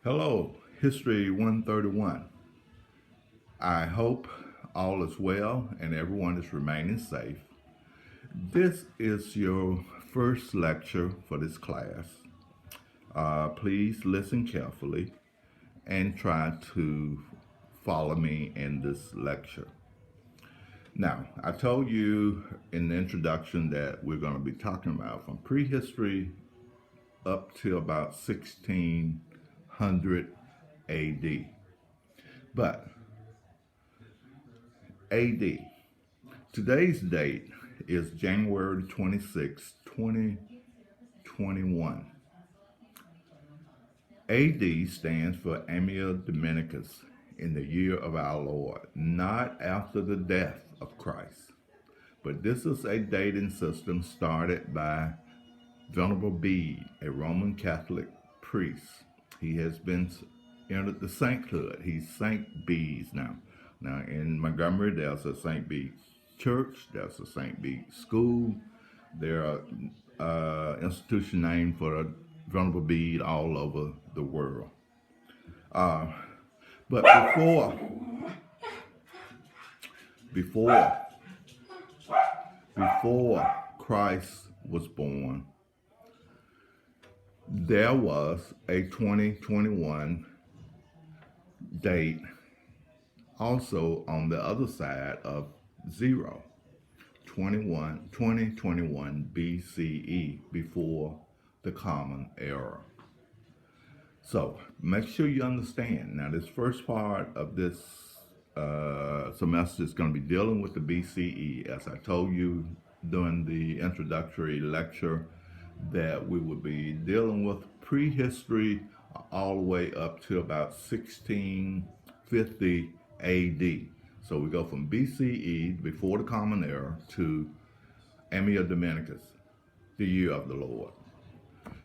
Hello, History 131. I hope all is well and everyone is remaining safe. This is your first lecture for this class. Please listen carefully and try to follow me in this lecture. Now, I told you in the introduction that we're going to be talking about from prehistory up to about 1600 AD. But AD. Today's date is January 26, 2021. AD stands for Annua Dominicus, in the year of our Lord, not after the death of Christ. But this is a dating system started by Venerable Bede, a Roman Catholic priest. He has been entered the sainthood. He's Saint Bede's now. Now in Montgomery, there's a Saint Bede church. There's a Saint Bede school. There are institution named for Venerable Bede all over the world. But before Christ was born, there was a 2021 date also on the other side of zero, 2021 BCE, before the Common Era. So make sure you understand. Now, this first part of this semester is going to be dealing with the BCE. As I told you during the introductory lecture, that we would be dealing with prehistory all the way up to about 1650 AD. So we go from BCE, before the Common Era, to Annua Dominicus, the year of the Lord.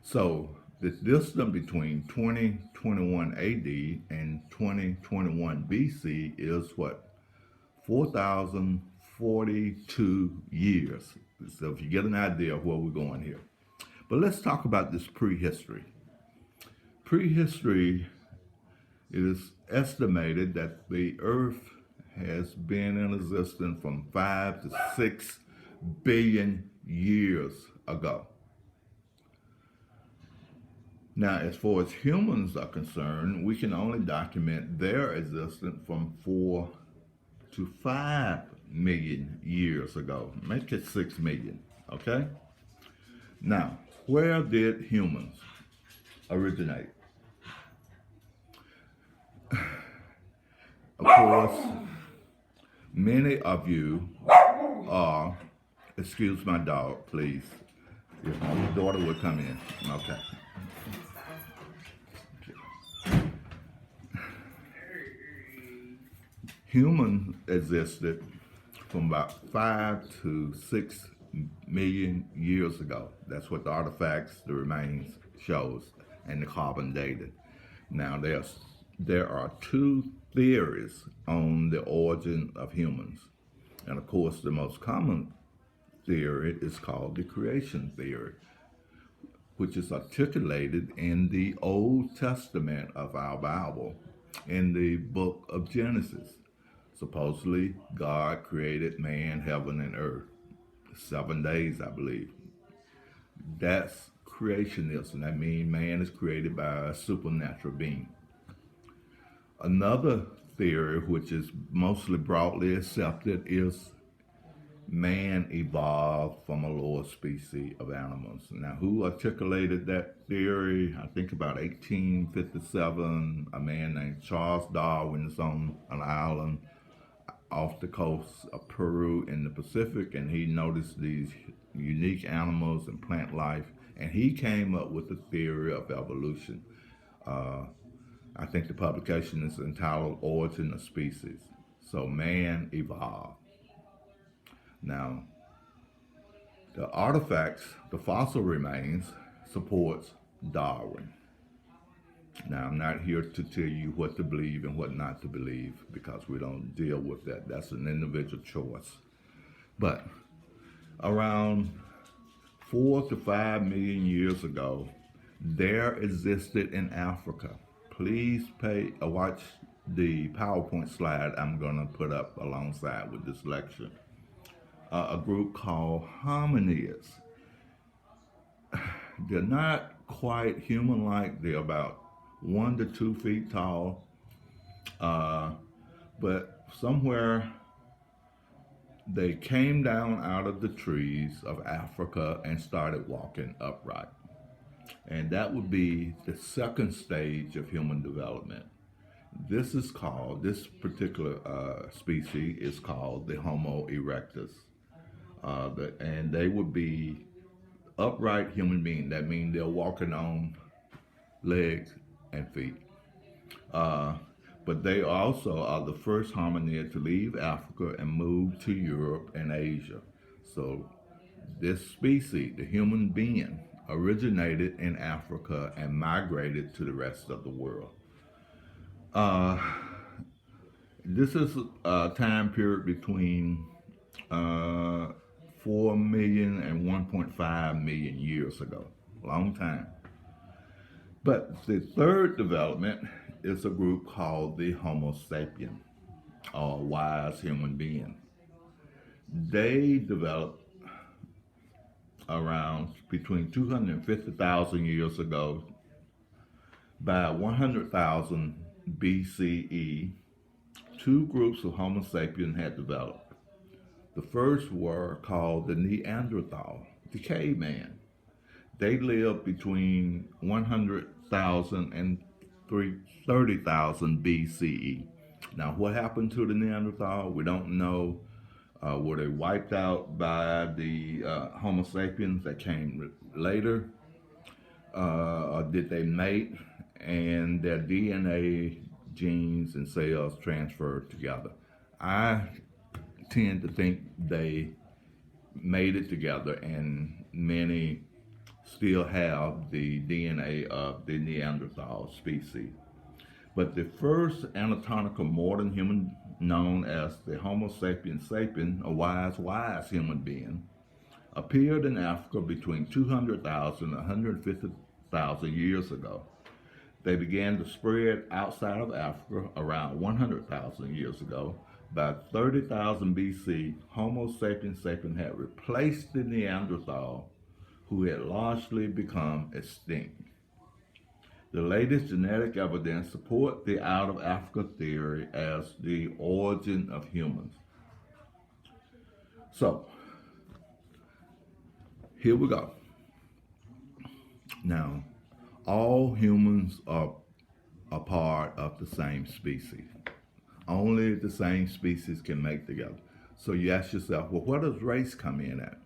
So the distance between 2021 AD and 2021 BC is what? 4,042 years. So if you get an idea of where we're going here. But let's talk about this prehistory. Prehistory, it is estimated that the earth has been in existence from 5 to 6 billion years ago. Now, as far as humans are concerned, we can only document their existence from 4 to 5 million years ago. Make it 6 million, okay? Now, where did humans originate? Of course, many of you are, excuse my dog, please. If my daughter would come in, okay. Humans existed from about 5 to 6 million years ago. That's what the artifacts, the remains shows, and the carbon dated. Now there are two theories on the origin of humans. And of course, the most common theory is called the creation theory, which is articulated in the Old Testament of our Bible, in the book of Genesis. Supposedly, God created man, heaven, and earth. 7 days, I believe. That's creationism. That means man is created by a supernatural being. Another theory, which is mostly broadly accepted, is man evolved from a lower species of animals. Now, who articulated that theory? I think about 1857, a man named Charles Darwin is on an island off the coast of Peru in the Pacific, and he noticed these unique animals and plant life, and he came up with the theory of evolution. I think the publication is entitled Origin of Species. So man evolved. Now, the artifacts, the fossil remains, supports Darwin. Now, I'm not here to tell you what to believe and what not to believe, because we don't deal with that. That's an individual choice. But around 4 to 5 million years ago, there existed in Africa please watch the PowerPoint slide I'm going to put up alongside with this lecture. A group called hominids. They're not quite human-like. They're about 1 to 2 feet tall, but somewhere they came down out of the trees of Africa and started walking upright. And that would be the second stage of human development. This particular species is called the Homo erectus. And they would be upright human beings. That means they're walking on legs and feet. But they also are the first hominid to leave Africa and move to Europe and Asia. So this species, the human being, originated in Africa and migrated to the rest of the world. This is a time period between 4 million and 1.5 million years ago. Long time. But the third development is a group called the Homo sapien, or wise human being. They developed around between 250,000 years ago. By 100,000 BCE, two groups of Homo sapien had developed. The first were called the Neanderthal, the caveman. They lived between 100,000 and 30,000 BCE. Now, what happened to the Neanderthal? We don't know. Were they wiped out by the Homo sapiens that came later? Or did they mate and their DNA, genes, and cells transferred together? I tend to think they made it together, and many still have the DNA of the Neanderthal species. But the first anatomical modern human, known as the Homo sapiens sapien, a wise human being, appeared in Africa between 200,000 and 150,000 years ago. They began to spread outside of Africa around 100,000 years ago. By 30,000 BC, Homo sapiens sapien had replaced the Neanderthal, who had largely become extinct. The latest genetic evidence supports the out of Africa theory as the origin of humans. So, here we go. Now, all humans are a part of the same species. Only the same species can make together. So you ask yourself, well, where does race come in at?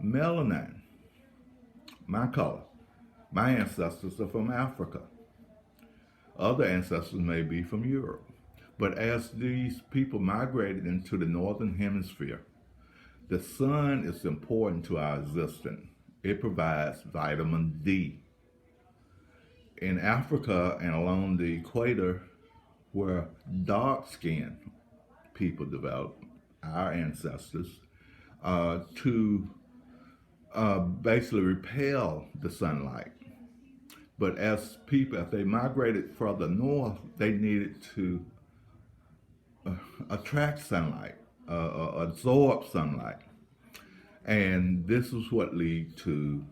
Melanin, my color. My ancestors are from Africa. Other ancestors may be from Europe. But as these people migrated into the northern hemisphere, the sun is important to our existence. It provides vitamin D. In Africa and along the equator, where dark-skinned people developed, our ancestors, to basically repel the sunlight. But as they migrated further north, they needed to attract sunlight, absorb sunlight. And this is what led to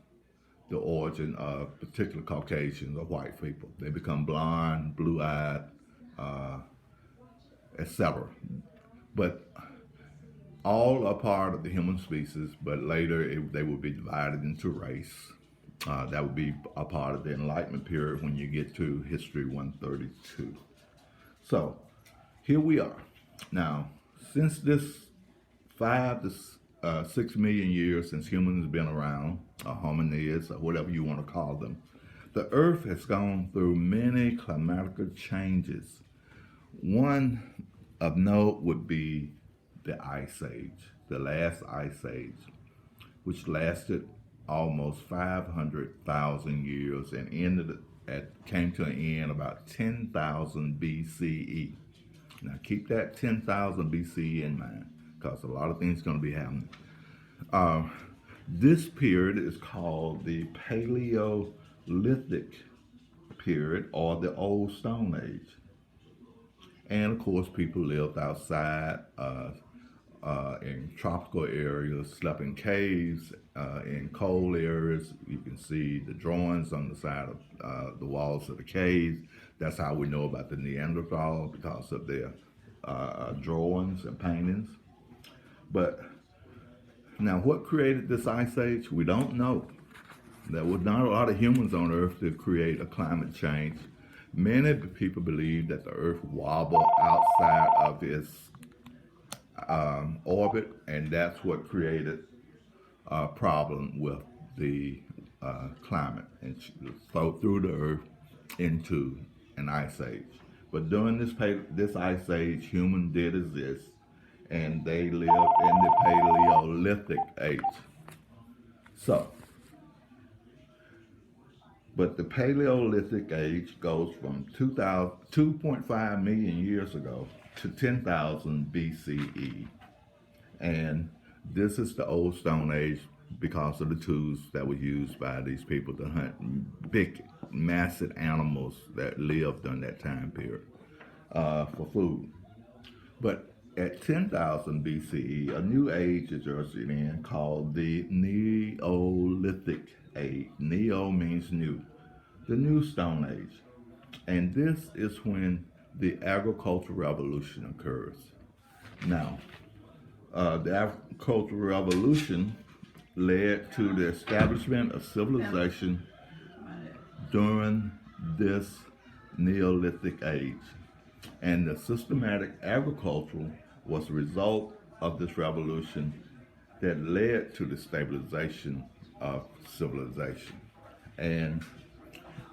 the origin of particular Caucasians or white people. They become blonde, blue-eyed, etc. But all are part of the human species, but later they will be divided into race. That would be a part of the Enlightenment period when you get to History 132. So, here we are. Now, since this 5 to 6 million years since humans have been around, or hominids, or whatever you want to call them, the Earth has gone through many climatic changes. One of note would be the Ice Age, the last Ice Age, which lasted almost 500,000 years and came to an end about 10,000 BCE. Now keep that 10,000 BCE in mind, because a lot of things are going to be happening. This period is called the Paleolithic period or the Old Stone Age. And of course, people lived outside in tropical areas, slept in caves, in cold areas. You can see the drawings on the side of the walls of the caves. That's how we know about the Neanderthal, because of their drawings and paintings. But now, what created this ice age? We don't know. There was not a lot of humans on Earth to create a climate change. Many people believe that the Earth wobbled outside of its orbit, and that's what created a problem with the climate and flowed through the Earth into an ice age. But during this ice age, humans did exist, and they lived in the Paleolithic age. So, but the Paleolithic age goes from 2.5 million years ago to 10,000 BCE. And this is the Old Stone Age because of the tools that were used by these people to hunt big, massive animals that lived during that time period for food. But at 10,000 BCE, a new age is ushered in called the Neolithic age. Neo means new. The New Stone Age. And this is when the agricultural revolution occurs. Now, the agricultural revolution led to the establishment of civilization during this Neolithic age. And the systematic agriculture was a result of this revolution that led to the stabilization of civilization. And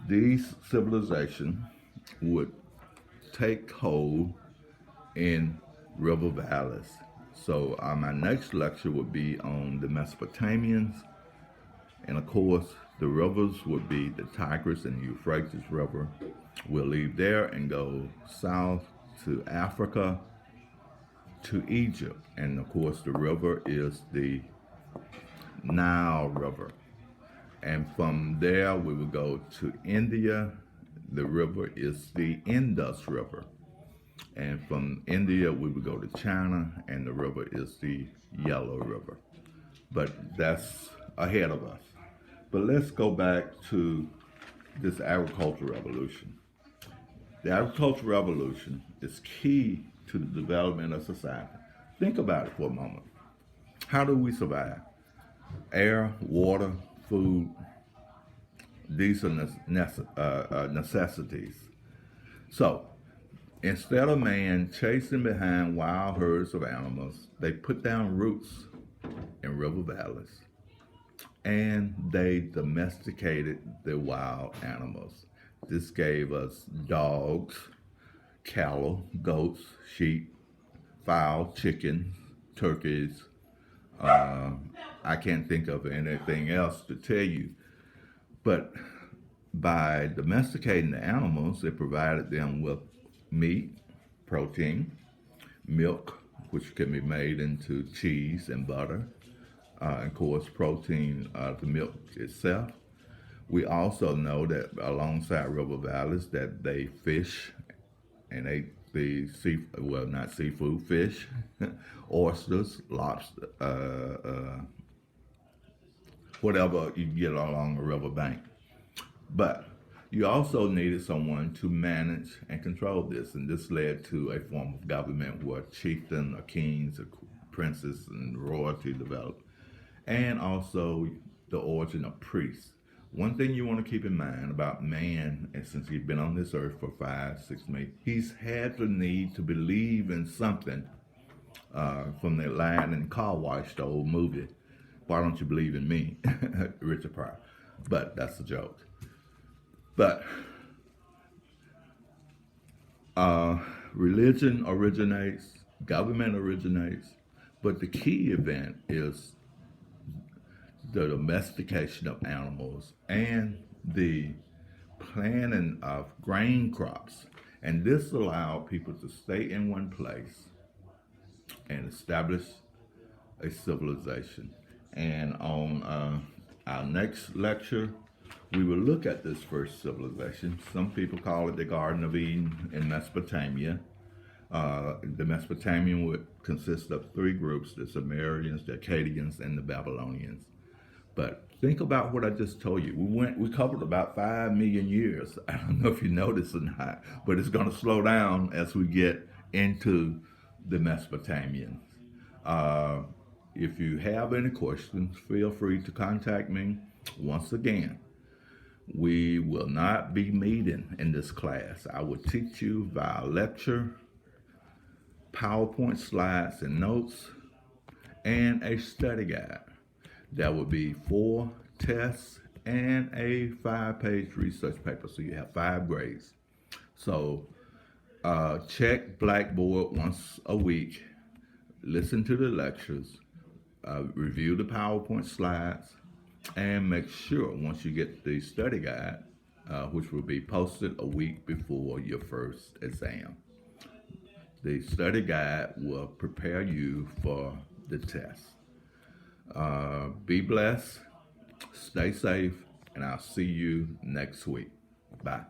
these civilizations would take hold in river valleys. So my next lecture would be on the Mesopotamians. And of course, the rivers would be the Tigris and Euphrates River. We'll leave there and go south to Africa, to Egypt. And of course, the river is the Nile River. And from there, we will go to India. The river is the Indus River. And from India, we would go to China, and the river is the Yellow River. But that's ahead of us. But let's go back to this agricultural revolution. The agricultural revolution is key to the development of society. Think about it for a moment. How do we survive? Air, water, food, these are necessities. So, instead of man chasing behind wild herds of animals, they put down roots in river valleys, and they domesticated the wild animals. This gave us dogs, cattle, goats, sheep, fowl, chickens, turkeys. I can't think of anything else to tell you. But by domesticating the animals, it provided them with meat, protein, milk, which can be made into cheese and butter. Of course, protein, the milk itself. We also know that alongside river valleys that they fish and ate the not seafood, fish, oysters, lobster, whatever you get along a river bank. But you also needed someone to manage and control this, and this led to a form of government where chieftain or kings or princes and royalty developed, and also the origin of priests. One thing you want to keep in mind about man, and since he's been on this earth for 5-6 million, he's had the need to believe in something from that line in Car Wash, the old movie. Why don't you believe in me? Richard Pryor. But that's a joke. But religion originates, government originates, but the key event is the domestication of animals and the planting of grain crops. And this allowed people to stay in one place and establish a civilization. And on our next lecture, We will look at this first civilization. Some people call it the Garden of Eden in Mesopotamia. The Mesopotamian would consist of three groups: the Sumerians, the Akkadians, and the Babylonians. But think about what I just told you. We covered about 5 million years. I don't know if you noticed or not, but it's going to slow down as we get into the Mesopotamians. Uh, if you have any questions, feel free to contact me. Once again, we will not be meeting in this class. I will teach you via lecture, PowerPoint slides and notes, and a study guide. That would be 4 tests and a 5-page research paper. So you have 5 grades. So check Blackboard once a week, listen to the lectures, review the PowerPoint slides, and make sure once you get the study guide, which will be posted a week before your first exam. The study guide will prepare you for the test. Be blessed, stay safe, and I'll see you next week. Bye.